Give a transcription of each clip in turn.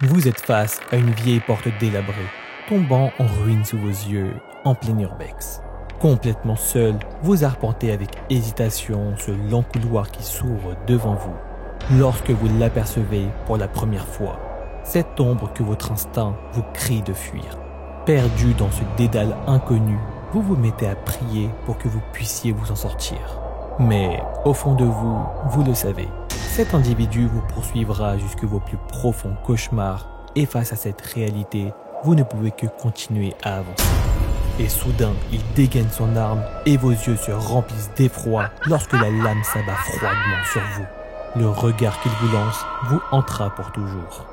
Vous êtes face à une vieille porte délabrée, tombant en ruine sous vos yeux, en plein urbex. Complètement seul, vous arpentez avec hésitation ce long couloir qui s'ouvre devant vous. Lorsque vous l'apercevez pour la première fois, cette ombre que votre instinct vous crie de fuir. Perdu dans ce dédale inconnu, vous vous mettez à prier pour que vous puissiez vous en sortir. Mais au fond de vous, vous le savez, cet individu vous poursuivra jusque vos plus profonds cauchemars et face à cette réalité, vous ne pouvez que continuer à avancer. Et soudain, il dégaine son arme et vos yeux se remplissent d'effroi lorsque la lame s'abat froidement sur vous. Le regard qu'il vous lance vous hantera pour toujours.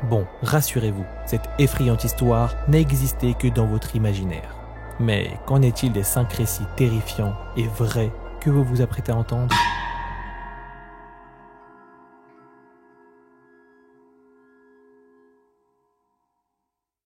Bon, rassurez-vous, cette effrayante histoire n'a existé que dans votre imaginaire. Mais qu'en est-il des 5 récits terrifiants et vrais que vous vous apprêtez à entendre ?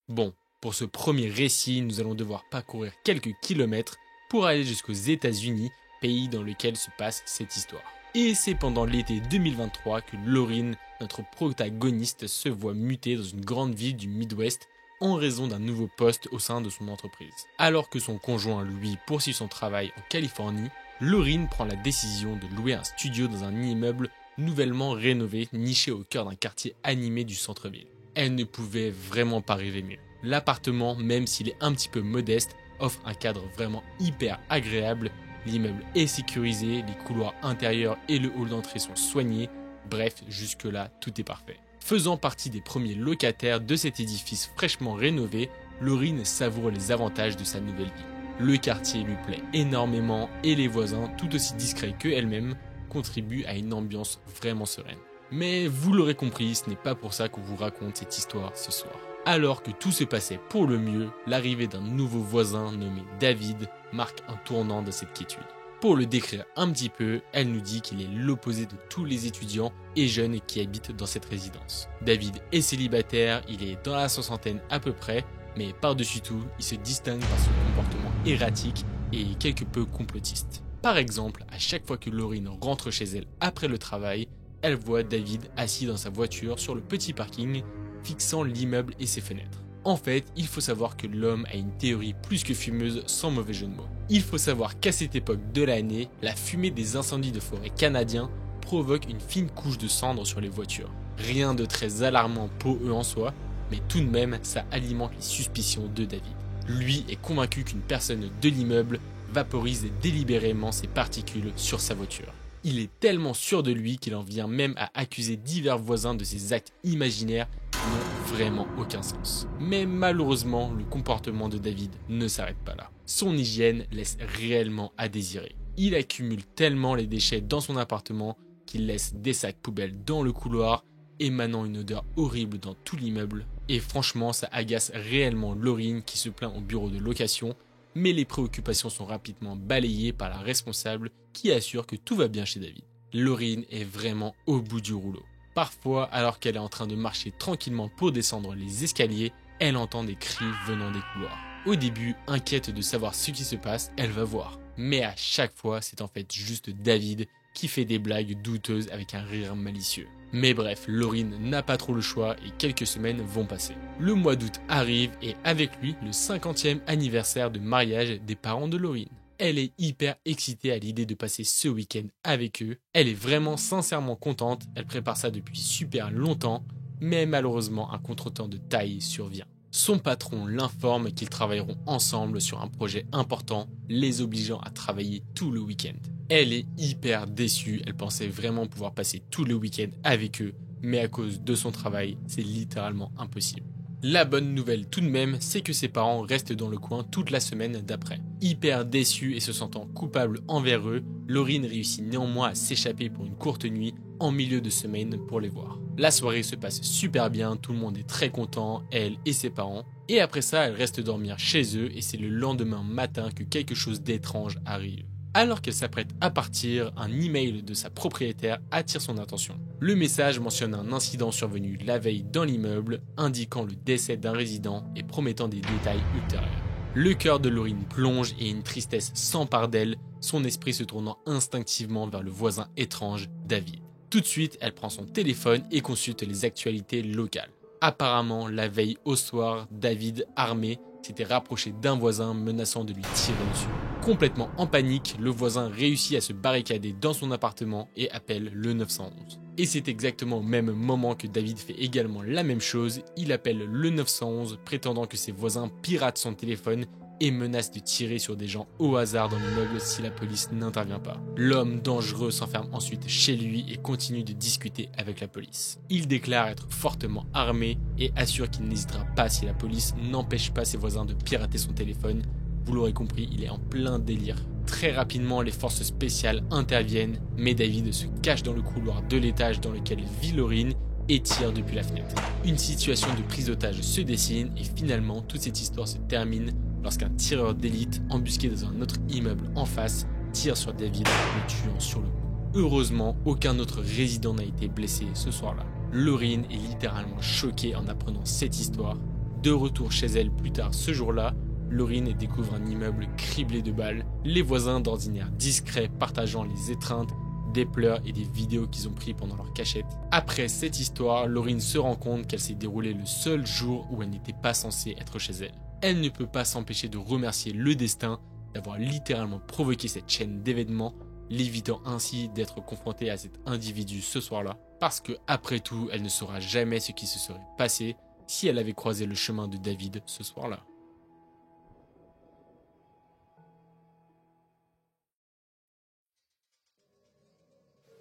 Bon, pour ce premier récit, nous allons devoir parcourir quelques kilomètres pour aller jusqu'aux États-Unis, pays dans lequel se passe cette histoire. Et c'est pendant l'été 2023 que Lauryn, notre protagoniste, se voit mutée dans une grande ville du Midwest en raison d'un nouveau poste au sein de son entreprise. Alors que son conjoint, lui, poursuit son travail en Californie, Lauryn prend la décision de louer un studio dans un immeuble nouvellement rénové, niché au cœur d'un quartier animé du centre-ville. Elle ne pouvait vraiment pas rêver mieux. L'appartement, même s'il est un petit peu modeste, offre un cadre vraiment hyper agréable. L'immeuble est sécurisé, les couloirs intérieurs et le hall d'entrée sont soignés. Bref, jusque-là, tout est parfait. Faisant partie des premiers locataires de cet édifice fraîchement rénové, Lauryn savoure les avantages de sa nouvelle vie. Le quartier lui plaît énormément et les voisins, tout aussi discrets qu'elle-même, contribuent à une ambiance vraiment sereine. Mais vous l'aurez compris, ce n'est pas pour ça qu'on vous raconte cette histoire ce soir. Alors que tout se passait pour le mieux, l'arrivée d'un nouveau voisin nommé David marque un tournant de cette quiétude. Pour le décrire un petit peu, elle nous dit qu'il est l'opposé de tous les étudiants et jeunes qui habitent dans cette résidence. David est célibataire, il est dans la soixantaine à peu près, mais par-dessus tout, il se distingue par son comportement erratique et quelque peu complotiste. Par exemple, à chaque fois que Lauryn rentre chez elle après le travail, elle voit David assis dans sa voiture sur le petit parking, fixant l'immeuble et ses fenêtres. En fait, il faut savoir que l'homme a une théorie plus que fumeuse sans mauvais jeu de mots. Il faut savoir qu'à cette époque de l'année, la fumée des incendies de forêt canadiens provoque une fine couche de cendres sur les voitures. Rien de très alarmant pour eux en soi, mais tout de même, ça alimente les suspicions de David. Lui est convaincu qu'une personne de l'immeuble vaporise délibérément ses particules sur sa voiture. Il est tellement sûr de lui qu'il en vient même à accuser divers voisins de ces actes imaginaires qui n'ont vraiment aucun sens. Mais malheureusement, le comportement de David ne s'arrête pas là. Son hygiène laisse réellement à désirer. Il accumule tellement les déchets dans son appartement qu'il laisse des sacs poubelles dans le couloir, émanant une odeur horrible dans tout l'immeuble. Et franchement, ça agace réellement Lauryn qui se plaint au bureau de location, mais les préoccupations sont rapidement balayées par la responsable qui assure que tout va bien chez David. Lauryn est vraiment au bout du rouleau. Parfois, alors qu'elle est en train de marcher tranquillement pour descendre les escaliers, elle entend des cris venant des couloirs. Au début, inquiète de savoir ce qui se passe, elle va voir. Mais à chaque fois, c'est en fait juste David qui fait des blagues douteuses avec un rire malicieux. Mais bref, Lauryn n'a pas trop le choix et quelques semaines vont passer. Le mois d'août arrive et avec lui, le 50e anniversaire de mariage des parents de Lauryn. Elle est hyper excitée à l'idée de passer ce week-end avec eux. Elle est vraiment sincèrement contente, elle prépare ça depuis super longtemps, mais malheureusement un contretemps de taille survient. Son patron l'informe qu'ils travailleront ensemble sur un projet important, les obligeant à travailler tout le week-end. Elle est hyper déçue, elle pensait vraiment pouvoir passer tout le week-end avec eux, mais à cause de son travail, c'est littéralement impossible. La bonne nouvelle tout de même, c'est que ses parents restent dans le coin toute la semaine d'après. Hyper déçue et se sentant coupable envers eux, Lauryn réussit néanmoins à s'échapper pour une courte nuit en milieu de semaine pour les voir. La soirée se passe super bien, tout le monde est très content, elle et ses parents. Et après ça, elle reste dormir chez eux et c'est le lendemain matin que quelque chose d'étrange arrive. Alors qu'elle s'apprête à partir, un email de sa propriétaire attire son attention. Le message mentionne un incident survenu la veille dans l'immeuble, indiquant le décès d'un résident et promettant des détails ultérieurs. Le cœur de Lauryn plonge et une tristesse s'empare d'elle, son esprit se tournant instinctivement vers le voisin étrange, David. Tout de suite, elle prend son téléphone et consulte les actualités locales. Apparemment, la veille au soir, David, armé, s'était rapproché d'un voisin menaçant de lui tirer dessus. Complètement en panique, le voisin réussit à se barricader dans son appartement et appelle le 911. Et c'est exactement au même moment que David fait également la même chose, il appelle le 911 prétendant que ses voisins piratent son téléphone et menace de tirer sur des gens au hasard dans l'immeuble si la police n'intervient pas. L'homme dangereux s'enferme ensuite chez lui et continue de discuter avec la police. Il déclare être fortement armé et assure qu'il n'hésitera pas si la police n'empêche pas ses voisins de pirater son téléphone. Vous l'aurez compris, il est en plein délire. Très rapidement, les forces spéciales interviennent, mais David se cache dans le couloir de l'étage dans lequel vit Lauryn et tire depuis la fenêtre. Une situation de prise d'otage se dessine et finalement, toute cette histoire se termine lorsqu'un tireur d'élite embusqué dans un autre immeuble en face tire sur David, le tuant sur le coup. Heureusement, aucun autre résident n'a été blessé ce soir-là. Lauryn est littéralement choquée en apprenant cette histoire. De retour chez elle plus tard ce jour-là, Lauryn découvre un immeuble criblé de balles, les voisins d'ordinaire discrets partageant les étreintes, des pleurs et des vidéos qu'ils ont pris pendant leur cachette. Après cette histoire, Lauryn se rend compte qu'elle s'est déroulée le seul jour où elle n'était pas censée être chez elle. Elle ne peut pas s'empêcher de remercier le destin d'avoir littéralement provoqué cette chaîne d'événements, l'évitant ainsi d'être confrontée à cet individu ce soir-là, parce que après tout, elle ne saura jamais ce qui se serait passé si elle avait croisé le chemin de David ce soir-là.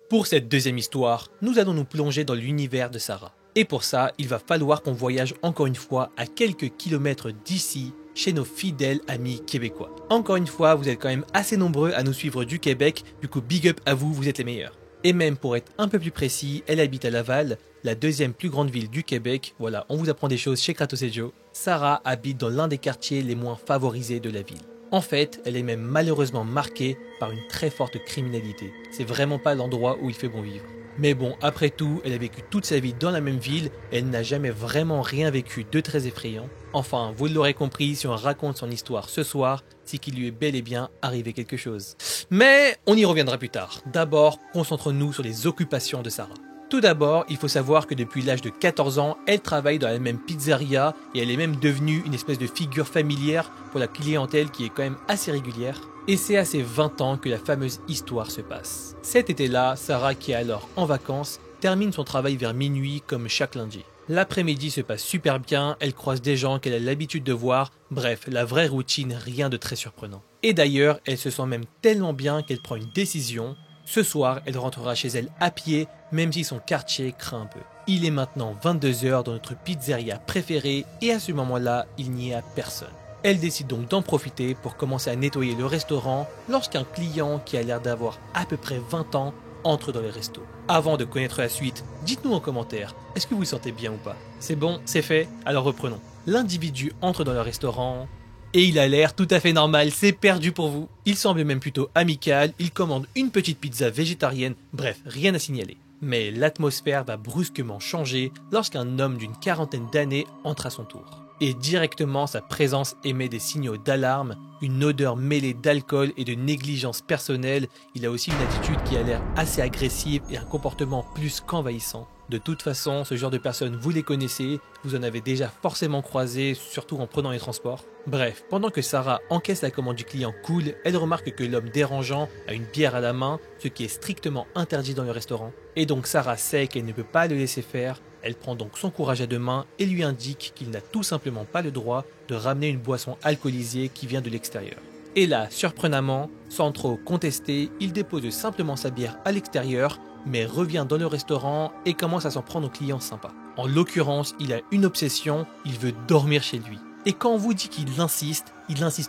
Pour cette deuxième histoire, nous allons nous plonger dans l'univers de Sarah. Et pour ça, il va falloir qu'on voyage encore une fois à quelques kilomètres d'ici, chez nos fidèles amis québécois. Encore une fois, vous êtes quand même assez nombreux à nous suivre du Québec, du coup big up à vous, vous êtes les meilleurs. Et même pour être un peu plus précis, elle habite à Laval, la deuxième plus grande ville du Québec. Voilà, on vous apprend des choses chez Kratos et Joe. Sarah habite dans l'un des quartiers les moins favorisés de la ville. En fait, elle est même malheureusement marquée par une très forte criminalité. C'est vraiment pas l'endroit où il fait bon vivre. Mais bon, après tout, elle a vécu toute sa vie dans la même ville et elle n'a jamais vraiment rien vécu de très effrayant. Enfin, vous l'aurez compris, si on raconte son histoire ce soir, c'est qu'il lui est bel et bien arrivé quelque chose. Mais on y reviendra plus tard. D'abord, concentrons-nous sur les occupations de Sarah. Tout d'abord, il faut savoir que depuis l'âge de 14 ans, elle travaille dans la même pizzeria et elle est même devenue une espèce de figure familière pour la clientèle qui est quand même assez régulière. Et c'est à ses 20 ans que la fameuse histoire se passe. Cet été-là, Sarah, qui est alors en vacances, termine son travail vers minuit comme chaque lundi. L'après-midi se passe super bien, elle croise des gens qu'elle a l'habitude de voir, bref, la vraie routine, rien de très surprenant. Et d'ailleurs, elle se sent même tellement bien qu'elle prend une décision. Ce soir, elle rentrera chez elle à pied, même si son quartier craint un peu. Il est maintenant 22 h dans notre pizzeria préférée et à ce moment-là, il n'y a personne. Elle décide donc d'en profiter pour commencer à nettoyer le restaurant lorsqu'un client qui a l'air d'avoir à peu près 20 ans entre dans le resto. Avant de connaître la suite, dites-nous en commentaire, est-ce que vous vous sentez bien ou pas? C'est bon, c'est fait, alors reprenons. L'individu entre dans le restaurant et il a l'air tout à fait normal, c'est perdu pour vous. Il semble même plutôt amical, il commande une petite pizza végétarienne, bref, rien à signaler. Mais l'atmosphère va brusquement changer lorsqu'un homme d'une quarantaine d'années entre à son tour. Et directement, sa présence émet des signaux d'alarme, une odeur mêlée d'alcool et de négligence personnelle. Il a aussi une attitude qui a l'air assez agressive et un comportement plus qu'envahissant. De toute façon, ce genre de personnes, vous les connaissez, vous en avez déjà forcément croisé, surtout en prenant les transports. Bref, pendant que Sarah encaisse la commande du client cool, elle remarque que l'homme dérangeant a une bière à la main, ce qui est strictement interdit dans le restaurant. Et donc Sarah sait qu'elle ne peut pas le laisser faire. Elle prend donc son courage à deux mains et lui indique qu'il n'a tout simplement pas le droit de ramener une boisson alcoolisée qui vient de l'extérieur. Et là, surprenamment, sans trop contester, il dépose simplement sa bière à l'extérieur, mais revient dans le restaurant et commence à s'en prendre aux clients sympas. En l'occurrence, il a une obsession, il veut dormir chez lui. Et quand on vous dit qu'il insiste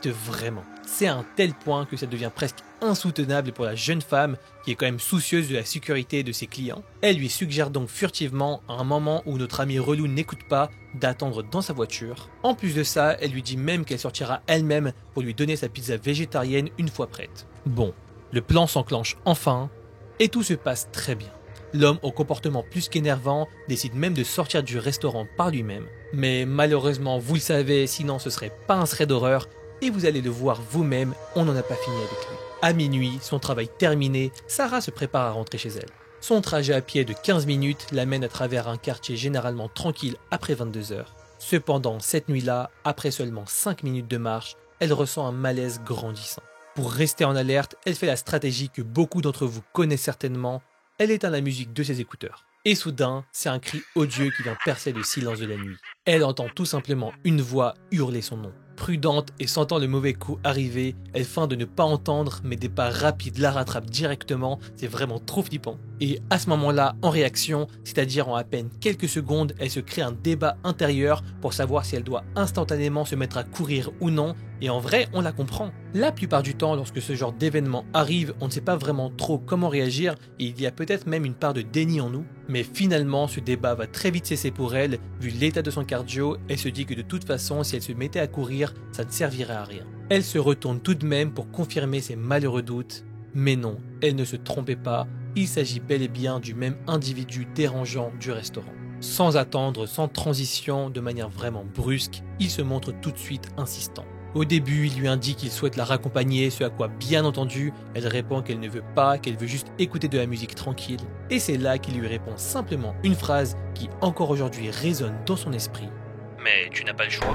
vraiment. C'est à un tel point que ça devient presque insoutenable pour la jeune femme qui est quand même soucieuse de la sécurité de ses clients. Elle lui suggère donc furtivement, à un moment où notre amie relou n'écoute pas, d'attendre dans sa voiture. En plus de ça, elle lui dit même qu'elle sortira elle-même pour lui donner sa pizza végétarienne une fois prête. Bon, le plan s'enclenche enfin et tout se passe très bien. L'homme au comportement plus qu'énervant décide même de sortir du restaurant par lui-même. Mais malheureusement, vous le savez, sinon ce serait pas un thread d'horreur et vous allez le voir vous-même, on n'en a pas fini avec lui. À minuit, son travail terminé, Sarah se prépare à rentrer chez elle. Son trajet à pied de 15 minutes l'amène à travers un quartier généralement tranquille après 22 heures. Cependant, cette nuit-là, après seulement 5 minutes de marche, elle ressent un malaise grandissant. Pour rester en alerte, elle fait la stratégie que beaucoup d'entre vous connaissent certainement, elle éteint la musique de ses écouteurs. Et soudain, c'est un cri odieux qui vient percer le silence de la nuit. Elle entend tout simplement une voix hurler son nom. Prudente et sentant le mauvais coup arriver, elle feint de ne pas entendre, mais des pas rapides la rattrapent directement, c'est vraiment trop flippant. Et à ce moment-là, en réaction, c'est-à-dire en à peine quelques secondes, elle se crée un débat intérieur pour savoir si elle doit instantanément se mettre à courir ou non, et en vrai, on la comprend. La plupart du temps, lorsque ce genre d'événement arrive, on ne sait pas vraiment trop comment réagir, et il y a peut-être même une part de déni en nous. Mais finalement, ce débat va très vite cesser pour elle, vu l'état de son cardio, elle se dit que de toute façon, si elle se mettait à courir, ça ne servirait à rien. Elle se retourne tout de même pour confirmer ses malheureux doutes, mais non, elle ne se trompait pas, il s'agit bel et bien du même individu dérangeant du restaurant. Sans attendre, sans transition, de manière vraiment brusque, il se montre tout de suite insistant. Au début, il lui indique qu'il souhaite la raccompagner, ce à quoi, bien entendu, elle répond qu'elle ne veut pas, qu'elle veut juste écouter de la musique tranquille. Et c'est là qu'il lui répond simplement une phrase qui, encore aujourd'hui, résonne dans son esprit. « Mais tu n'as pas le choix ?»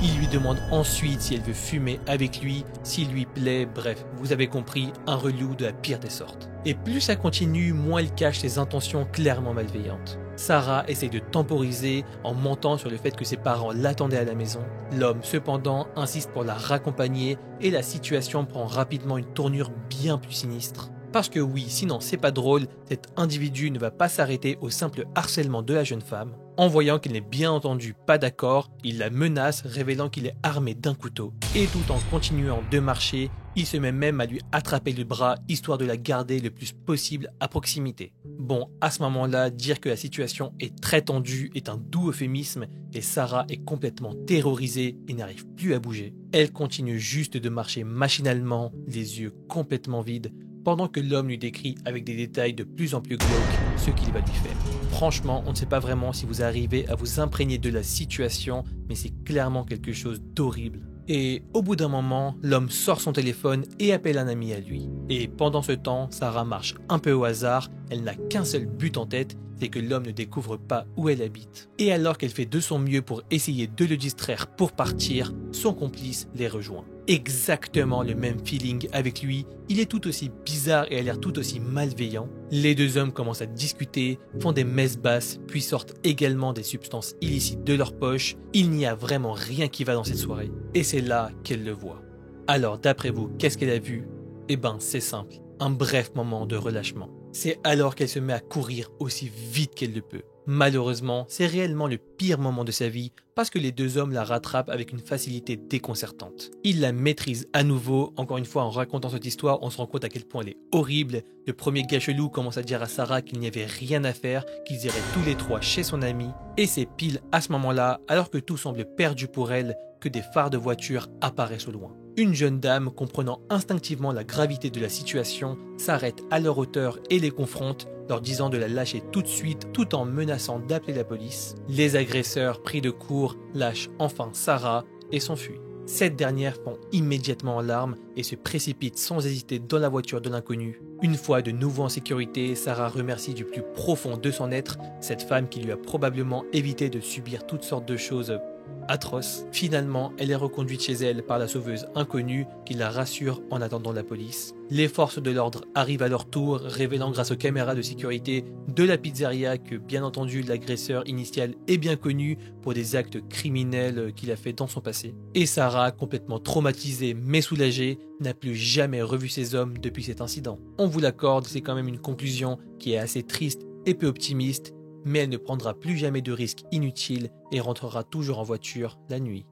Il lui demande ensuite si elle veut fumer avec lui, s'il lui plaît, bref, vous avez compris, un relou de la pire des sortes. Et plus ça continue, moins il cache ses intentions clairement malveillantes. Sarah essaye de temporiser en mentant sur le fait que ses parents l'attendaient à la maison. L'homme, cependant, insiste pour la raccompagner et la situation prend rapidement une tournure bien plus sinistre. Parce que oui, sinon c'est pas drôle, cet individu ne va pas s'arrêter au simple harcèlement de la jeune femme. En voyant qu'elle n'est bien entendu pas d'accord, il la menace, révélant qu'il est armé d'un couteau. Et tout en continuant de marcher, il se met même à lui attraper le bras, histoire de la garder le plus possible à proximité. Bon, à ce moment-là, dire que la situation est très tendue est un doux euphémisme, et Sarah est complètement terrorisée et n'arrive plus à bouger. Elle continue juste de marcher machinalement, les yeux complètement vides, pendant que l'homme lui décrit avec des détails de plus en plus glauques ce qu'il va lui faire. Franchement, on ne sait pas vraiment si vous arrivez à vous imprégner de la situation, mais c'est clairement quelque chose d'horrible. Et au bout d'un moment, l'homme sort son téléphone et appelle un ami à lui. Et pendant ce temps, Sarah marche un peu au hasard, elle n'a qu'un seul but en tête, c'est que l'homme ne découvre pas où elle habite. Et alors qu'elle fait de son mieux pour essayer de le distraire pour partir, son complice les rejoint. Exactement le même feeling avec lui, il est tout aussi bizarre et a l'air tout aussi malveillant. Les deux hommes commencent à discuter, font des messes basses, puis sortent également des substances illicites de leur poche. Il n'y a vraiment rien qui va dans cette soirée. Et c'est là qu'elle le voit. Alors d'après vous, qu'est-ce qu'elle a vu? Eh ben c'est simple, un bref moment de relâchement. C'est alors qu'elle se met à courir aussi vite qu'elle le peut. Malheureusement, c'est réellement le pire moment de sa vie parce que les deux hommes la rattrapent avec une facilité déconcertante. Ils la maîtrisent à nouveau, encore une fois en racontant cette histoire, on se rend compte à quel point elle est horrible. Le premier gars chelou commence à dire à Sarah qu'il n'y avait rien à faire, qu'ils iraient tous les trois chez son ami. Et c'est pile à ce moment-là, alors que tout semble perdu pour elle, que des phares de voiture apparaissent au loin. Une jeune dame, comprenant instinctivement la gravité de la situation, s'arrête à leur hauteur et les confronte, leur disant de la lâcher tout de suite tout en menaçant d'appeler la police. Les agresseurs, pris de court, lâchent enfin Sarah et s'enfuient. Cette dernière fond immédiatement en larmes et se précipite sans hésiter dans la voiture de l'inconnu. Une fois de nouveau en sécurité, Sarah remercie du plus profond de son être cette femme qui lui a probablement évité de subir toutes sortes de choses atroce. Finalement, elle est reconduite chez elle par la sauveuse inconnue qui la rassure en attendant la police. Les forces de l'ordre arrivent à leur tour, révélant grâce aux caméras de sécurité de la pizzeria que, bien entendu, l'agresseur initial est bien connu pour des actes criminels qu'il a fait dans son passé. Et Sarah, complètement traumatisée mais soulagée, n'a plus jamais revu ces hommes depuis cet incident. On vous l'accorde, c'est quand même une conclusion qui est assez triste et peu optimiste, mais elle ne prendra plus jamais de risques inutiles et rentrera toujours en voiture la nuit.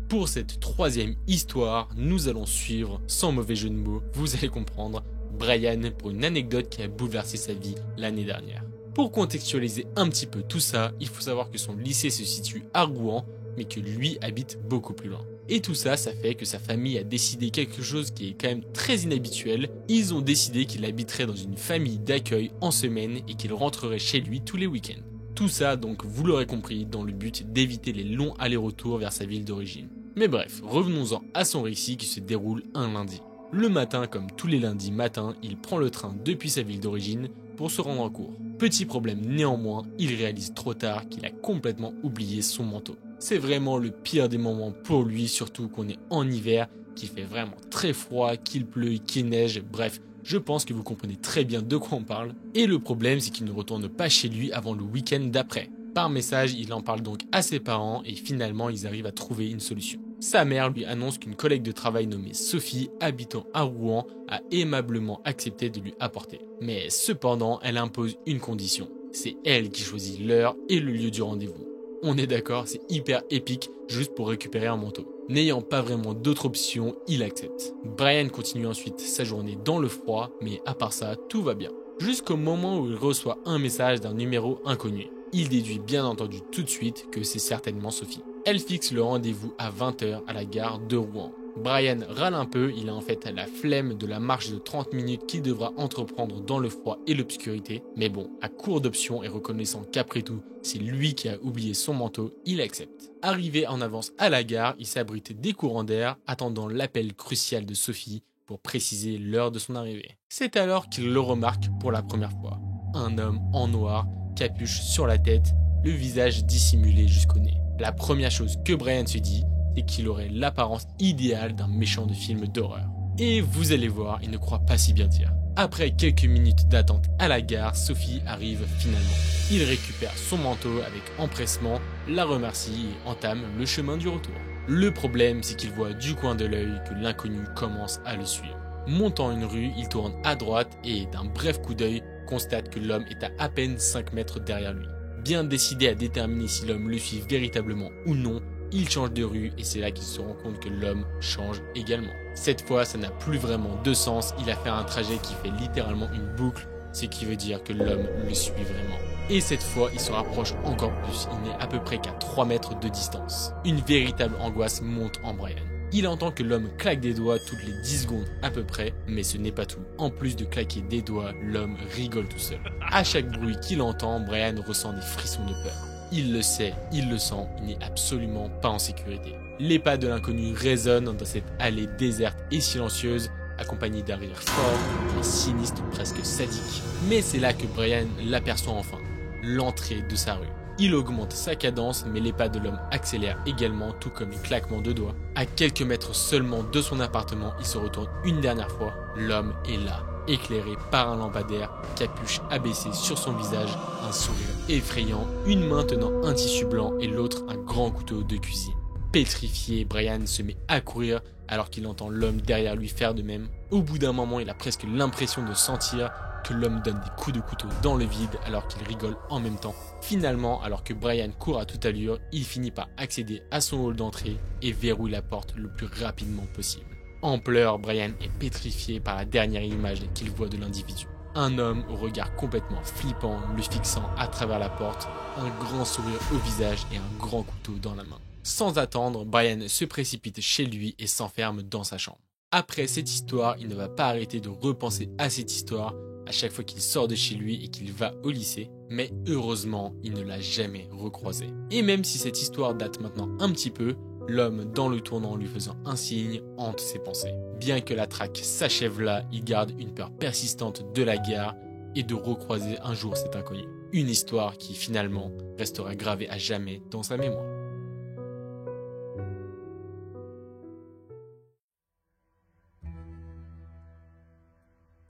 Pour cette troisième histoire, nous allons suivre, sans mauvais jeu de mots, vous allez comprendre, Brian pour une anecdote qui a bouleversé sa vie l'année dernière. Pour contextualiser un petit peu tout ça, il faut savoir que son lycée se situe à Rouen, mais que lui habite beaucoup plus loin. Et tout ça, ça fait que sa famille a décidé quelque chose qui est quand même très inhabituel. Ils ont décidé qu'il habiterait dans une famille d'accueil en semaine et qu'il rentrerait chez lui tous les week-ends. Tout ça, donc, vous l'aurez compris, dans le but d'éviter les longs allers-retours vers sa ville d'origine. Mais bref, revenons-en à son récit qui se déroule un lundi. Le matin, comme tous les lundis matins, il prend le train depuis sa ville d'origine pour se rendre en cours. Petit problème néanmoins, il réalise trop tard qu'il a complètement oublié son manteau. C'est vraiment le pire des moments pour lui, surtout qu'on est en hiver, qu'il fait vraiment très froid, qu'il pleut, qu'il neige, bref, je pense que vous comprenez très bien de quoi on parle. Et le problème, c'est qu'il ne retourne pas chez lui avant le week-end d'après. Par message, il en parle donc à ses parents et finalement, ils arrivent à trouver une solution. Sa mère lui annonce qu'une collègue de travail nommée Sophie, habitant à Rouen, a aimablement accepté de lui apporter. Mais cependant, elle impose une condition. C'est elle qui choisit l'heure et le lieu du rendez-vous. On est d'accord, c'est hyper épique juste pour récupérer un manteau. N'ayant pas vraiment d'autre option, il accepte. Brian continue ensuite sa journée dans le froid, mais à part ça, tout va bien. Jusqu'au moment où il reçoit un message d'un numéro inconnu. Il déduit bien entendu tout de suite que c'est certainement Sophie. Elle fixe le rendez-vous à 20h à la gare de Rouen. Brian râle un peu, il a en fait la flemme de la marche de 30 minutes qu'il devra entreprendre dans le froid et l'obscurité. Mais bon, à court d'options et reconnaissant qu'après tout, c'est lui qui a oublié son manteau, il accepte. Arrivé en avance à la gare, il s'abrite des courants d'air, attendant l'appel crucial de Sophie pour préciser l'heure de son arrivée. C'est alors qu'il le remarque pour la première fois. Un homme en noir, capuche sur la tête, le visage dissimulé jusqu'au nez. La première chose que Brian se dit, c'est qu'il aurait l'apparence idéale d'un méchant de film d'horreur. Et vous allez voir, il ne croit pas si bien dire. Après quelques minutes d'attente à la gare, Sophie arrive finalement. Il récupère son manteau avec empressement, la remercie et entame le chemin du retour. Le problème, c'est qu'il voit du coin de l'œil que l'inconnu commence à le suivre. Montant une rue, il tourne à droite et d'un bref coup d'œil, constate que l'homme est à peine 5 mètres derrière lui. Bien décidé à déterminer si l'homme le suit véritablement ou non, il change de rue et c'est là qu'il se rend compte que l'homme change également. Cette fois, ça n'a plus vraiment de sens, il a fait un trajet qui fait littéralement une boucle, ce qui veut dire que l'homme le suit vraiment. Et cette fois, il se rapproche encore plus, il n'est à peu près qu'à 3 mètres de distance. Une véritable angoisse monte en Brian. Il entend que l'homme claque des doigts toutes les 10 secondes à peu près, mais ce n'est pas tout. En plus de claquer des doigts, l'homme rigole tout seul. À chaque bruit qu'il entend, Brian ressent des frissons de peur. Il le sait, il le sent, il n'est absolument pas en sécurité. Les pas de l'inconnu résonnent dans cette allée déserte et silencieuse, accompagnée d'un rire fort et sinistre, presque sadique. Mais c'est là que Brian l'aperçoit enfin, l'entrée de sa rue. Il augmente sa cadence, mais les pas de l'homme accélèrent également, tout comme les claquements de doigts. À quelques mètres seulement de son appartement, il se retourne une dernière fois. L'homme est là, éclairé par un lampadaire, capuche abaissée sur son visage, un sourire effrayant, une main tenant un tissu blanc et l'autre un grand couteau de cuisine. Pétrifié, Brian se met à courir alors qu'il entend l'homme derrière lui faire de même. Au bout d'un moment, il a presque l'impression de sentir que l'homme donne des coups de couteau dans le vide alors qu'il rigole en même temps. Finalement, alors que Brian court à toute allure, il finit par accéder à son hall d'entrée et verrouille la porte le plus rapidement possible. En pleurs, Brian est pétrifié par la dernière image qu'il voit de l'individu. Un homme au regard complètement flippant, le fixant à travers la porte, un grand sourire au visage et un grand couteau dans la main. Sans attendre, Brian se précipite chez lui et s'enferme dans sa chambre. Après cette histoire, il ne va pas arrêter de repenser à cette histoire à chaque fois qu'il sort de chez lui et qu'il va au lycée, mais heureusement, il ne l'a jamais recroisé. Et même si cette histoire date maintenant un petit peu, l'homme dans le tournant lui faisant un signe hante ses pensées. Bien que la traque s'achève là, il garde une peur persistante de la gare et de recroiser un jour cet inconnu. Une histoire qui finalement restera gravée à jamais dans sa mémoire.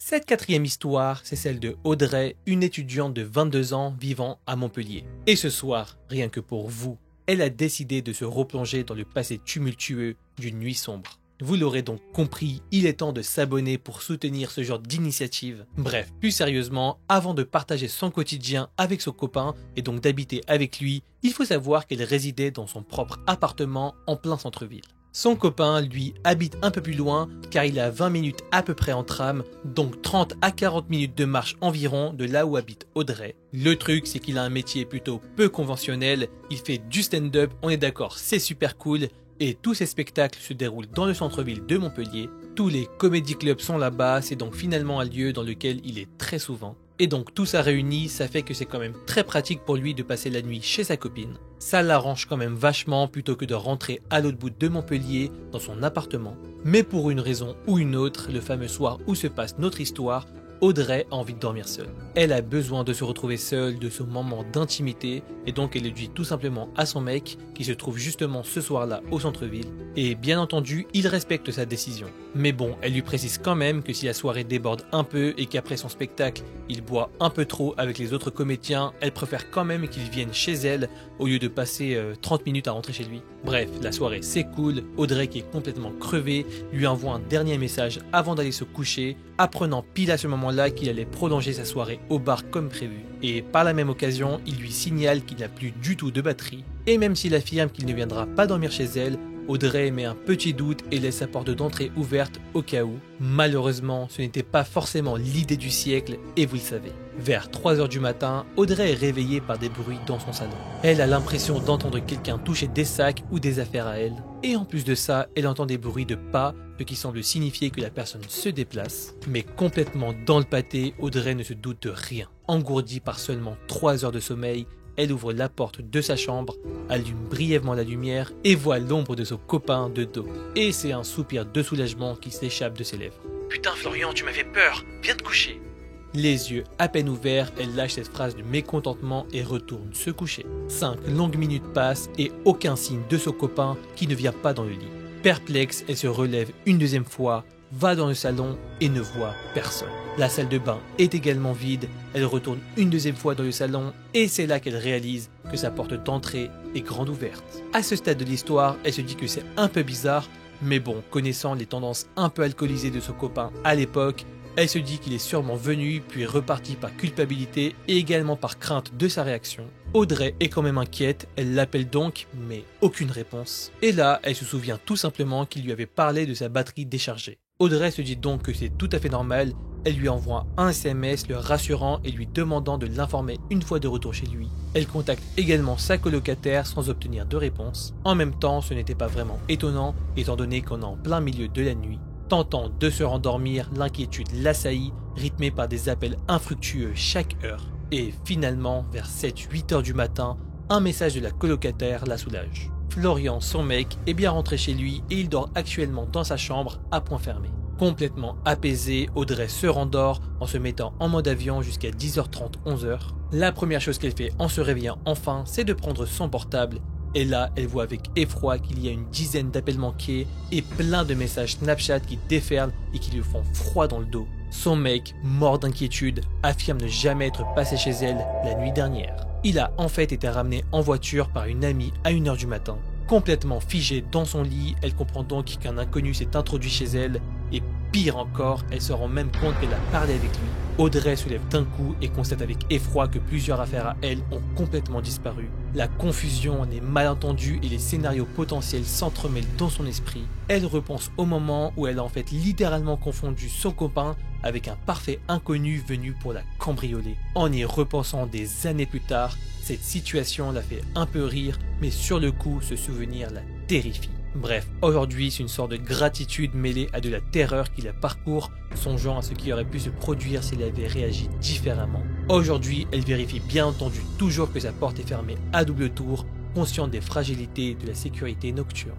Cette quatrième histoire, c'est celle de Audrey, une étudiante de 22 ans vivant à Montpellier. Et ce soir, rien que pour vous, elle a décidé de se replonger dans le passé tumultueux d'une nuit sombre. Vous l'aurez donc compris, il est temps de s'abonner pour soutenir ce genre d'initiative. Bref, plus sérieusement, avant de partager son quotidien avec son copain et donc d'habiter avec lui, il faut savoir qu'elle résidait dans son propre appartement en plein centre-ville. Son copain, lui, habite un peu plus loin car il est à 20 minutes à peu près en tram, donc 30 à 40 minutes de marche environ de là où habite Audrey. Le truc, c'est qu'il a un métier plutôt peu conventionnel, il fait du stand-up, on est d'accord, c'est super cool, et tous ces spectacles se déroulent dans le centre-ville de Montpellier. Tous les comédie clubs sont là-bas, c'est donc finalement un lieu dans lequel il est très souvent. Et donc tout ça réuni, ça fait que c'est quand même très pratique pour lui de passer la nuit chez sa copine. Ça l'arrange quand même vachement plutôt que de rentrer à l'autre bout de Montpellier dans son appartement. Mais pour une raison ou une autre, le fameux soir où se passe notre histoire, Audrey a envie de dormir seule. Elle a besoin de se retrouver seule, de ce moment d'intimité, et donc elle le dit tout simplement à son mec, qui se trouve justement ce soir-là au centre-ville, et bien entendu, il respecte sa décision. Mais bon, elle lui précise quand même que si la soirée déborde un peu et qu'après son spectacle, il boit un peu trop avec les autres comédiens, elle préfère quand même qu'il vienne chez elle, au lieu de passer 30 minutes à rentrer chez lui. Bref, la soirée s'écoule, Audrey qui est complètement crevée, lui envoie un dernier message avant d'aller se coucher, apprenant pile à ce moment-là qu'il allait prolonger sa soirée au bar comme prévu. Et par la même occasion, il lui signale qu'il n'a plus du tout de batterie. Et même s'il affirme qu'il ne viendra pas dormir chez elle, Audrey émet un petit doute et laisse sa porte d'entrée ouverte au cas où. Malheureusement, ce n'était pas forcément l'idée du siècle et vous le savez. Vers 3h du matin, Audrey est réveillée par des bruits dans son salon. Elle a l'impression d'entendre quelqu'un toucher des sacs ou des affaires à elle. Et en plus de ça, elle entend des bruits de pas, ce qui semble signifier que la personne se déplace. Mais complètement dans le pâté, Audrey ne se doute de rien. Engourdie par seulement 3 heures de sommeil, elle ouvre la porte de sa chambre, allume brièvement la lumière et voit l'ombre de son copain de dos. Et c'est un soupir de soulagement qui s'échappe de ses lèvres. « Putain Florian, tu m'as fait peur, viens te coucher !» Les yeux à peine ouverts, elle lâche cette phrase de mécontentement et retourne se coucher. 5 longues minutes passent et aucun signe de son copain qui ne vient pas dans le lit. Perplexe, elle se relève une deuxième fois, va dans le salon et ne voit personne. La salle de bain est également vide, elle retourne une deuxième fois dans le salon et c'est là qu'elle réalise que sa porte d'entrée est grande ouverte. À ce stade de l'histoire, elle se dit que c'est un peu bizarre, mais bon, connaissant les tendances un peu alcoolisées de son copain à l'époque, elle se dit qu'il est sûrement venu puis reparti par culpabilité et également par crainte de sa réaction. Audrey est quand même inquiète, elle l'appelle donc, mais aucune réponse. Et là, elle se souvient tout simplement qu'il lui avait parlé de sa batterie déchargée. Audrey se dit donc que c'est tout à fait normal, elle lui envoie un SMS le rassurant et lui demandant de l'informer une fois de retour chez lui. Elle contacte également sa colocataire sans obtenir de réponse. En même temps, ce n'était pas vraiment étonnant étant donné qu'on est en plein milieu de la nuit. Tentant de se rendormir, l'inquiétude l'assaillit, rythmée par des appels infructueux chaque heure. Et finalement, vers 7-8 heures du matin, un message de la colocataire la soulage. Florian, son mec, est bien rentré chez lui et il dort actuellement dans sa chambre à point fermé. Complètement apaisée, Audrey se rendort en se mettant en mode avion jusqu'à 10h30, 11h. La première chose qu'elle fait en se réveillant enfin, c'est de prendre son portable. Et là, elle voit avec effroi qu'il y a une dizaine d'appels manqués et plein de messages Snapchat qui déferlent et qui lui font froid dans le dos. Son mec, mort d'inquiétude, affirme ne jamais être passé chez elle la nuit dernière. Il a en fait été ramené en voiture par une amie à 1h du matin. Complètement figée dans son lit, elle comprend donc qu'un inconnu s'est introduit chez elle et pire encore, elle se rend même compte qu'elle a parlé avec lui. Audrey se lève d'un coup et constate avec effroi que plusieurs affaires à elle ont complètement disparu. La confusion, les malentendus et les scénarios potentiels s'entremêlent dans son esprit. Elle repense au moment où elle a en fait littéralement confondu son copain avec un parfait inconnu venu pour la cambrioler. En y repensant des années plus tard, cette situation la fait un peu rire, mais sur le coup, ce souvenir la terrifie. Bref, aujourd'hui, c'est une sorte de gratitude mêlée à de la terreur qui la parcourt, songeant à ce qui aurait pu se produire si elle avait réagi différemment. Aujourd'hui, elle vérifie bien entendu toujours que sa porte est fermée à double tour, consciente des fragilités de la sécurité nocturne.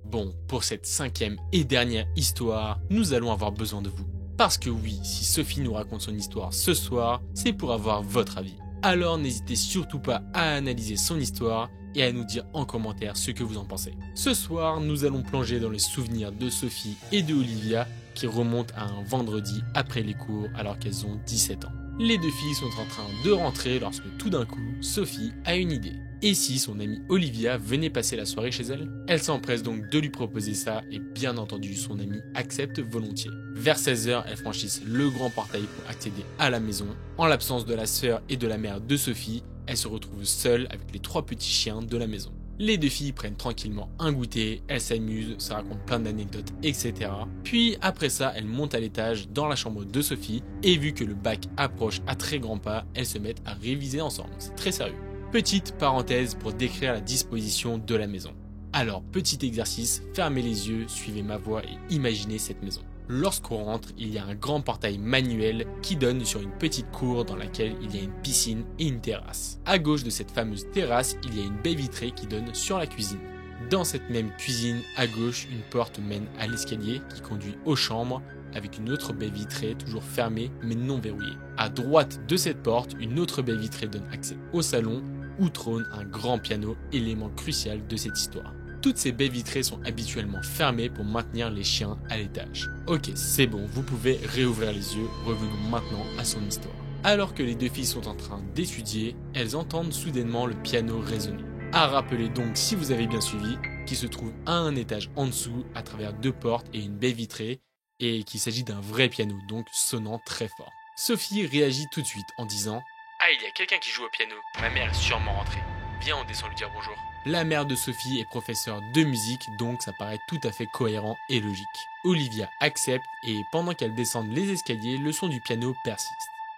Bon, pour cette 5e et dernière histoire, nous allons avoir besoin de vous. Parce que oui, si Sophie nous raconte son histoire ce soir, c'est pour avoir votre avis. Alors n'hésitez surtout pas à analyser son histoire et à nous dire en commentaire ce que vous en pensez. Ce soir, nous allons plonger dans les souvenirs de Sophie et de Olivia qui remontent à un vendredi après les cours alors qu'elles ont 17 ans. Les deux filles sont en train de rentrer lorsque tout d'un coup, Sophie a une idée. Et si son amie Olivia venait passer la soirée chez elle? Elle s'empresse donc de lui proposer ça et bien entendu son amie accepte volontiers. Vers 16h, elles franchissent le grand portail pour accéder à la maison. En l'absence de la sœur et de la mère de Sophie, elle se retrouve seule avec les 3 petits chiens de la maison. Les deux filles prennent tranquillement un goûter, elles s'amusent, se racontent plein d'anecdotes, etc. Puis après ça, elles montent à l'étage dans la chambre de Sophie et vu que le bac approche à très grands pas, elles se mettent à réviser ensemble. C'est très sérieux. Petite parenthèse pour décrire la disposition de la maison. Alors, petit exercice, fermez les yeux, suivez ma voix et imaginez cette maison. Lorsqu'on rentre, il y a un grand portail manuel qui donne sur une petite cour dans laquelle il y a une piscine et une terrasse. À gauche de cette fameuse terrasse, il y a une baie vitrée qui donne sur la cuisine. Dans cette même cuisine, à gauche, une porte mène à l'escalier qui conduit aux chambres avec une autre baie vitrée toujours fermée mais non verrouillée. À droite de cette porte, une autre baie vitrée donne accès au salon où trône un grand piano, élément crucial de cette histoire. Toutes ces baies vitrées sont habituellement fermées pour maintenir les chiens à l'étage. Ok, c'est bon, vous pouvez réouvrir les yeux, revenons maintenant à son histoire. Alors que les deux filles sont en train d'étudier, elles entendent soudainement le piano résonner. À rappeler donc, si vous avez bien suivi, qu'il se trouve à un étage en dessous à travers deux portes et une baie vitrée, et qu'il s'agit d'un vrai piano, donc sonnant très fort. Sophie réagit tout de suite en disant « Ah, il y a quelqu'un qui joue au piano, ma mère est sûrement rentrée. Viens, on descend lui dire bonjour. » La mère de Sophie est professeure de musique, donc ça paraît tout à fait cohérent et logique. Olivia accepte et pendant qu'elles descendent les escaliers, le son du piano persiste.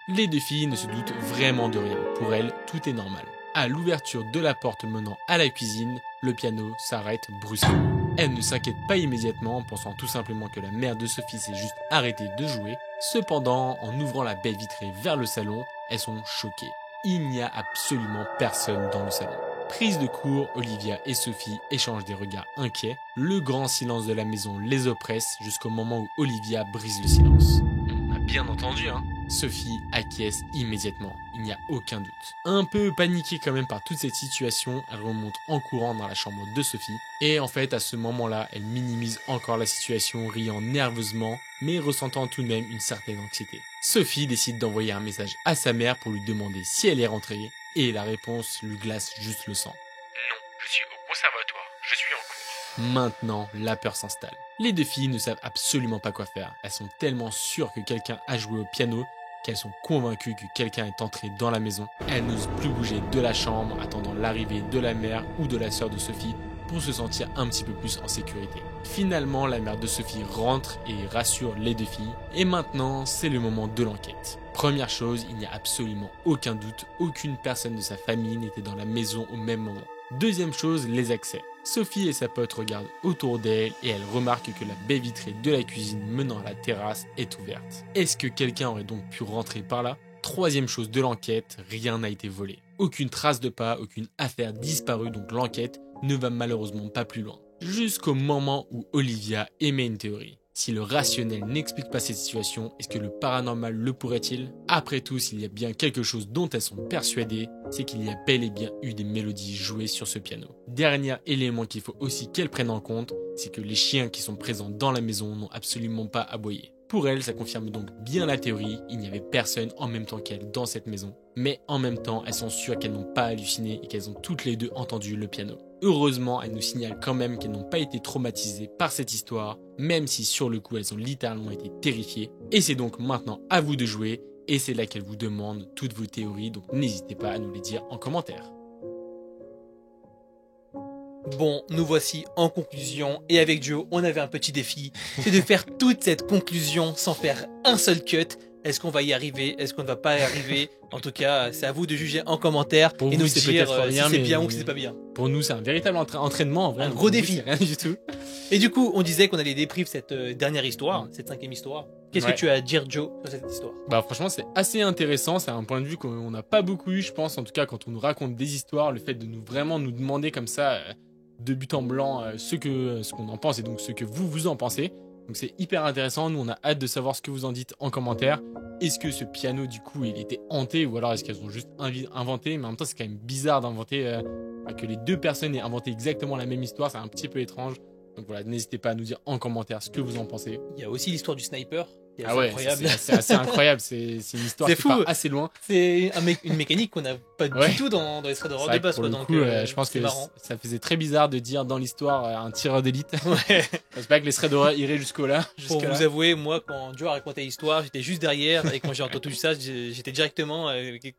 Les deux filles ne se doutent vraiment de rien, pour elles, tout est normal. À l'ouverture de la porte menant à la cuisine, le piano s'arrête brusquement. Elles ne s'inquiètent pas immédiatement, pensant tout simplement que la mère de Sophie s'est juste arrêtée de jouer. Cependant, en ouvrant la baie vitrée vers le salon, elles sont choquées. Il n'y a absolument personne dans le salon. Prise de court, Olivia et Sophie échangent des regards inquiets. Le grand silence de la maison les oppresse jusqu'au moment où Olivia brise le silence. On a bien entendu, hein? Sophie acquiesce immédiatement, il n'y a aucun doute. Un peu paniquée quand même par toute cette situation, elle remonte en courant dans la chambre de Sophie. Et en fait, à ce moment-là, elle minimise encore la situation, riant nerveusement, mais ressentant tout de même une certaine anxiété. Sophie décide d'envoyer un message à sa mère pour lui demander si elle est rentrée, et la réponse lui glace juste le sang. Non, je suis au conservatoire, je suis en cours. Maintenant, la peur s'installe. Les deux filles ne savent absolument pas quoi faire. Elles sont tellement sûres que quelqu'un a joué au piano qu'elles sont convaincues que quelqu'un est entré dans la maison. Elles n'osent plus bouger de la chambre, attendant l'arrivée de la mère ou de la sœur de Sophie pour se sentir un petit peu plus en sécurité. Finalement, la mère de Sophie rentre et rassure les deux filles. Et maintenant, c'est le moment de l'enquête. Première chose, il n'y a absolument aucun doute, aucune personne de sa famille n'était dans la maison au même moment. Deuxième chose, les accès. Sophie et sa pote regardent autour d'elle et elle remarque que la baie vitrée de la cuisine menant à la terrasse est ouverte. Est-ce que quelqu'un aurait donc pu rentrer par là? Troisième chose de l'enquête, rien n'a été volé. Aucune trace de pas, aucune affaire disparue, donc l'enquête ne va malheureusement pas plus loin. Jusqu'au moment où Olivia émet une théorie. Si le rationnel n'explique pas cette situation, est-ce que le paranormal le pourrait-il? Après tout, s'il y a bien quelque chose dont elles sont persuadées, c'est qu'il y a bel et bien eu des mélodies jouées sur ce piano. Dernier élément qu'il faut aussi qu'elles prennent en compte, c'est que les chiens qui sont présents dans la maison n'ont absolument pas aboyé. Pour elles, ça confirme donc bien la théorie, il n'y avait personne en même temps qu'elles dans cette maison. Mais en même temps, elles sont sûres qu'elles n'ont pas halluciné et qu'elles ont toutes les deux entendu le piano. Heureusement, elles nous signalent quand même qu'elles n'ont pas été traumatisées par cette histoire, même si sur le coup, elles ont littéralement été terrifiées. Et c'est donc maintenant à vous de jouer, et c'est là qu'elles vous demandent toutes vos théories, donc n'hésitez pas à nous les dire en commentaire. Bon, nous voici en conclusion, et avec Joe, on avait un petit défi, c'est de faire toute cette conclusion sans faire un seul cut. Est-ce qu'on va y arriver? Est-ce qu'on ne va pas y arriver? En tout cas, c'est à vous de juger en commentaire Pour et vous, nous c'est dire peut-être rien, si c'est mais bien ou si c'est pas bien. Pour nous, c'est un véritable entraînement, en vrai. Un gros défi. C'est rien du tout. Et du coup, on disait qu'on allait débrief cette dernière histoire, cette 5e histoire. Qu'est-ce que tu as à dire, Joe, sur cette histoire? Bah franchement, c'est assez intéressant. C'est un point de vue qu'on n'a pas beaucoup eu, je pense. En tout cas, quand on nous raconte des histoires, le fait de nous vraiment nous demander comme ça, de but en blanc, ce qu'on en pense et donc ce que vous en pensez. Donc c'est hyper intéressant. Nous, on a hâte de savoir ce que vous en dites en commentaire. Est-ce que ce piano, du coup, il était hanté ou alors est-ce qu'elles ont juste inventé? Mais en même temps, c'est quand même bizarre d'inventer que les deux personnes aient inventé exactement la même histoire. C'est un petit peu étrange. Donc voilà, n'hésitez pas à nous dire en commentaire ce que vous en pensez. Il y a aussi l'histoire du sniper. Ah ouais, incroyable. C'est assez incroyable. C'est une histoire qui part assez loin. C'est une mécanique qu'on n'a pas du tout dans les threads de base. Pour le coup, je pense que ça faisait très bizarre de dire dans l'histoire un tireur d'élite. Ouais. J'espère pas que les threads iraient jusqu'au là. Pour vous avouer, moi, quand Joe a raconté l'histoire, j'étais juste derrière et quand j'ai entendu tout ça, j'étais directement.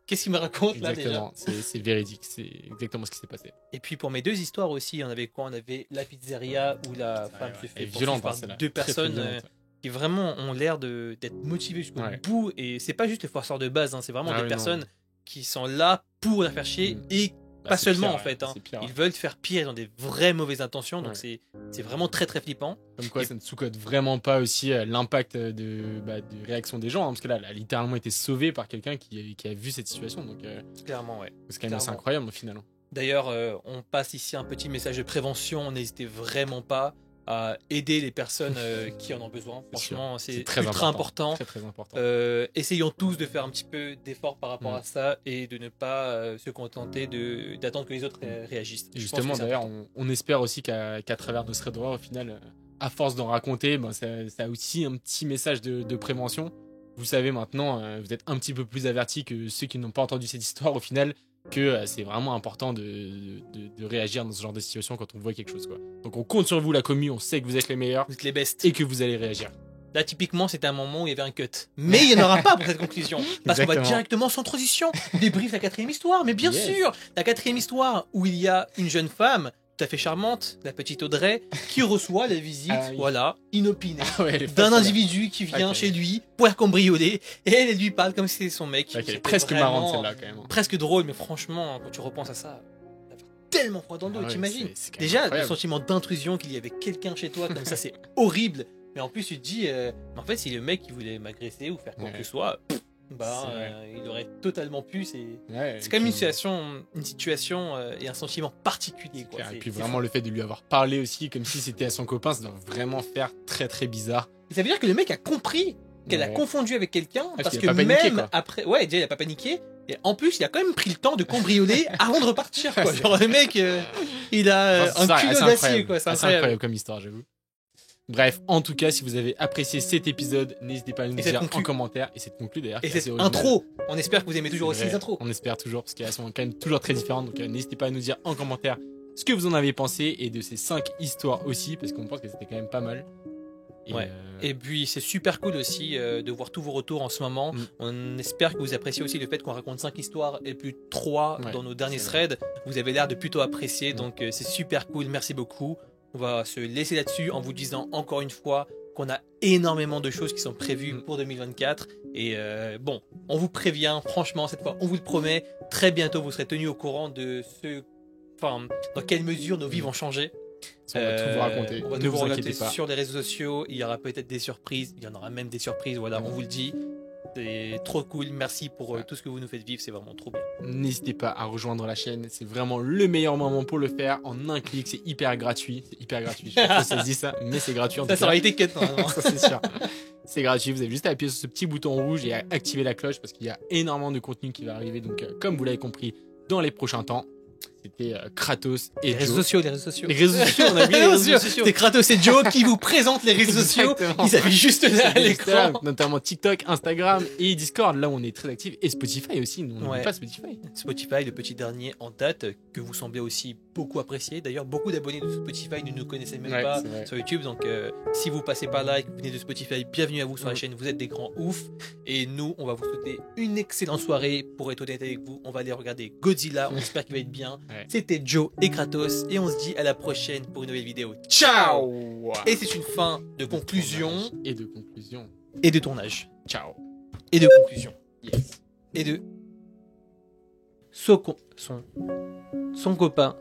Qu'est-ce qu'il me raconte là déjà? Exactement, c'est véridique. C'est exactement ce qui s'est passé. Et puis pour mes deux histoires aussi, on avait quoi? On avait la pizzeria où la femme se fait violente par deux personnes. Qui vraiment ont l'air d'être motivés jusqu'au bout, et c'est pas juste les forceurs de base, hein, c'est vraiment des personnes qui sont là pour la faire chier et pas c'est seulement pire, en fait. ouais, Hein. c'est pire. Ils veulent te faire pire, ils ont des vraies mauvaises intentions, donc Ouais. c'est vraiment très très flippant. Comme quoi, Et- ça ne sous-cote vraiment pas aussi l'impact de réaction des gens, hein, parce que là, elle a littéralement été sauvée par quelqu'un qui a vu cette situation, donc Clairement, ouais. c'est quand même assez Clairement. incroyable au final. Hein. D'ailleurs, on passe ici un petit message de prévention. N'hésitez vraiment pas à aider les personnes qui en ont besoin. Franchement, c'est très ultra important. Très très important. Essayons tous de faire un petit peu d'effort par rapport Mm. à ça et de ne pas se contenter d'attendre que les autres réagissent. Et Je pense justement, que c'est d'ailleurs, important. on espère aussi qu'à travers nos threads d'horreur, au final, à force d'en raconter, ben, ça a aussi un petit message de prévention. Vous savez maintenant, vous êtes un petit peu plus avertis que ceux qui n'ont pas entendu cette histoire au final, que c'est vraiment important de réagir dans ce genre de situation quand on voit quelque chose. Quoi. Donc on compte sur vous, la commu, on sait que vous êtes les meilleurs Vous êtes les bestes. et que vous allez réagir. Là, typiquement, c'était un moment où il y avait un cut. Mais il n'y en aura pas pour cette conclusion. Parce qu'on va Exactement. directement sans transition débrief la 4e histoire. Mais bien Yes. sûr, la 4e histoire où il y a une jeune femme tout à fait charmante, la petite Audrey, qui reçoit la visite, Ah oui. voilà, inopinée, Ah ouais, elle est d'un facile, individu qui vient Ok. chez lui pour cambrioler. Et elle lui parle comme si c'était son mec. là. Ok, C'était presque vraiment marrante celle-là quand même. hein. Presque drôle, mais franchement, quand tu repenses à ça, ça fait tellement froid dans le dos, Ah ouais, t'imagines. c'est quand même Déjà, le incroyable. sentiment d'intrusion qu'il y avait quelqu'un chez toi, comme ça, c'est horrible. Mais en plus, tu te dis, mais en fait, si le mec il voulait m'agresser ou faire quoi que Ouais. ce soit, bah, C'est vrai. il aurait totalement pu. Ouais, C'est et quand même puis- une situation et un sentiment particulier. Quoi. Et puis C'est vraiment fou. le fait de lui avoir parlé aussi comme si c'était à son copain, ça doit vraiment faire très très bizarre. Ça veut dire que le mec a compris qu'elle a Ouais. confondu avec quelqu'un, parce qu'il que a pas paniqué, même quoi. après, ouais, déjà il a pas paniqué. Et en plus, il a quand même pris le temps de cambrioler avant de repartir. Quoi. Genre le mec, il a Enfin, c'est un assez culot incroyable. d'acier. Quoi. C'est Assez incroyable. incroyable comme histoire, j'avoue. Bref, en tout cas, si vous avez apprécié cet épisode, n'hésitez pas à nous Et ça dire conclut. en commentaire. Et c'est conclu d'ailleurs. Et qui est cette assez original. intro, on espère que vous aimez toujours C'est aussi vrai, les intros. On espère toujours, parce qu'elles sont quand même toujours très différentes. Donc n'hésitez pas à nous dire en commentaire ce que vous en avez pensé et de ces 5 histoires aussi, parce qu'on pense que c'était quand même pas mal. Et, Ouais. Et puis c'est super cool aussi de voir tous vos retours en ce moment. Mm. On espère que vous appréciez aussi le fait qu'on raconte 5 histoires et plus 3 Ouais, dans nos derniers c'est vrai. threads. Vous avez l'air de plutôt apprécier, Mm. donc c'est super cool. Merci beaucoup. On va se laisser là-dessus en vous disant encore une fois qu'on a énormément de choses qui sont prévues Mm. pour 2024. Et bon, on vous prévient, franchement, cette fois, on vous le promet, très bientôt vous serez tenus au courant de enfin, dans quelle mesure nos vies vont changer. on va tout vous raconter. On va Ne tout vous vous inquiétez raconter pas. sur les réseaux sociaux. Il y aura peut-être des surprises. Il y en aura même des surprises. Voilà, on vous le dit. C'est trop cool. Merci pour tout ce que vous nous faites vivre. C'est vraiment trop bien. N'hésitez pas à rejoindre la chaîne, c'est vraiment le meilleur moment pour le faire. En un clic, c'est hyper gratuit. C'est hyper gratuit. Je sais pas si ça se dit ça, mais c'est gratuit en tout Ça cas. aurait été cut normalement. Ça, c'est sûr. C'est gratuit, vous avez juste à appuyer sur ce petit bouton rouge et à activer la cloche parce qu'il y a énormément de contenu qui va arriver. Donc, comme vous l'avez compris, dans les prochains temps, c'était Kratos et Les réseaux Joe. sociaux, les réseaux sociaux. Les réseaux sociaux, on a oublié les réseaux sociaux. C'est Kratos et Joe qui vous présentent les réseaux sociaux. Exactement. Ils avaient juste là à l'écran. Notamment TikTok, Instagram et Discord, là où on est très actifs. Et Spotify aussi, nous on n'oublie Ouais. pas Spotify. Spotify, le petit dernier en date, que vous semblez aussi beaucoup apprécier. D'ailleurs, beaucoup d'abonnés de Spotify ne nous connaissaient même Ouais, pas c'est vrai. sur YouTube. Donc, si vous passez par là et que vous venez de Spotify, bienvenue à vous sur la Mm. chaîne. Vous êtes des grands ouf. Et nous, on va vous souhaiter une excellente soirée. Pour être honnête avec vous, on va aller regarder Godzilla. On espère qu'il va être bien. Ouais. C'était Joe et Kratos. Et on se dit à la prochaine pour une nouvelle vidéo. Ciao. Et c'est une fin de conclusion Et de conclusion. et de tournage. Ciao. Et de conclusion. Yes. Et de son copain, son copain,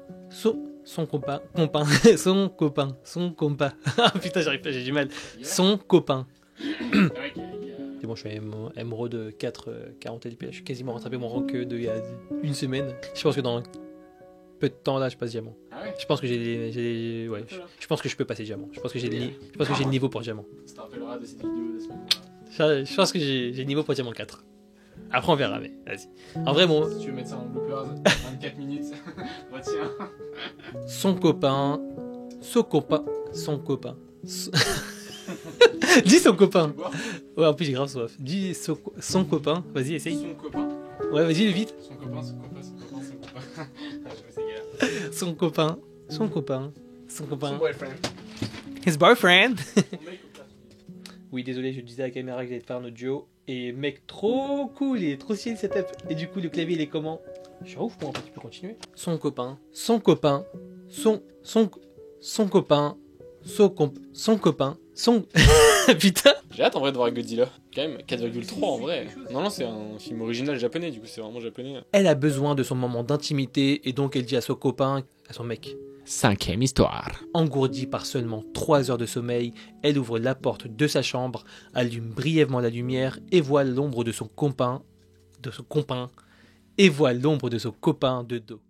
son copain, son copain. Ah putain, j'arrive pas, j'ai du mal. Son copain. C'est bon, je suis à MRO de 4,40 LP. Je suis quasiment rattrapé mon rank d'il y a une semaine. Je pense que dans peu de temps là, je passe diamant. Ah ouais. Je pense que ouais, je pense que je peux passer diamant. Je pense que j'ai le niveau pour diamant. Ça te rappellera de cette vidéo de ce moment-là. Je pense que j'ai le niveau pour diamant 4. Après on verra, mais vas-y. En vrai, bon, Si tu veux mettre ça en bloopers, 24 minutes, retiens. son copain, son copain. Son- Dis son copain. Ouais, en plus j'ai grave soif. Dis son copain. Vas-y, essaye. Son copain. Ouais, vas-y, vite. Son copain, son copain, son copain, son copain. Ah, je vois, c'est galère. Son copain. Son copain. Son Son copain. boyfriend. His boyfriend. Son mec ou pas? Oui, désolé, je disais à la caméra que j'allais te faire notre duo. Et mec, trop cool, il est trop stylé le setup. Et du coup, le clavier, il est comment? Je suis ouf, moi, en fait, tu peux continuer. Son copain. Son copain. Son copain. Son copain. Son... Putain. J'ai hâte en vrai de voir Godzilla. Quand même 4,3 en vrai. Non, c'est un film original japonais, du coup c'est vraiment japonais. Elle a besoin de son moment d'intimité et donc elle dit à son copain, à son mec. 5e histoire. Engourdie par seulement 3 heures de sommeil, elle ouvre la porte de sa chambre, allume brièvement la lumière et voit l'ombre de son copain, et voit l'ombre de son copain de dos.